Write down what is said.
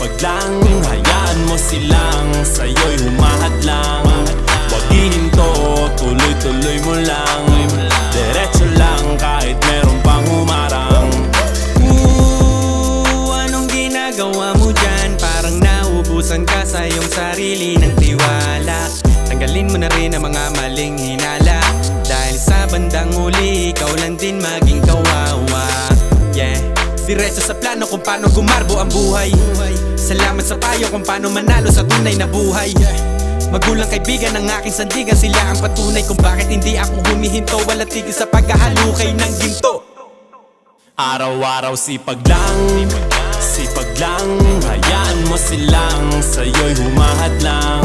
sipag lang, hayaan mo silang sa'yo'y humahadlang. Wag hihinto, tuloy-tuloy mo lang. Diretso lang kahit meron pang humarang. Anong ginagawa mo dyan? Parang naubusan ka sa iyong sarili ng tiwala. Tanggalin mo na rin ang mga maling hinala, dahil sa bandang huli ikaw lang din maging kawawa. Yeah, diretso sa plano kung paano gumarbo ang buhay. Salamat sa payo kung paano manalo sa tunay na buhay. Magulang kaibigan ng aking sandigan, sila ang patunay kung bakit hindi ako humihinto. Walang tigil sa pagkahalukay ng ginto. Araw-araw sipag lang, hayaan mo silang sa'yo'y humahadlang.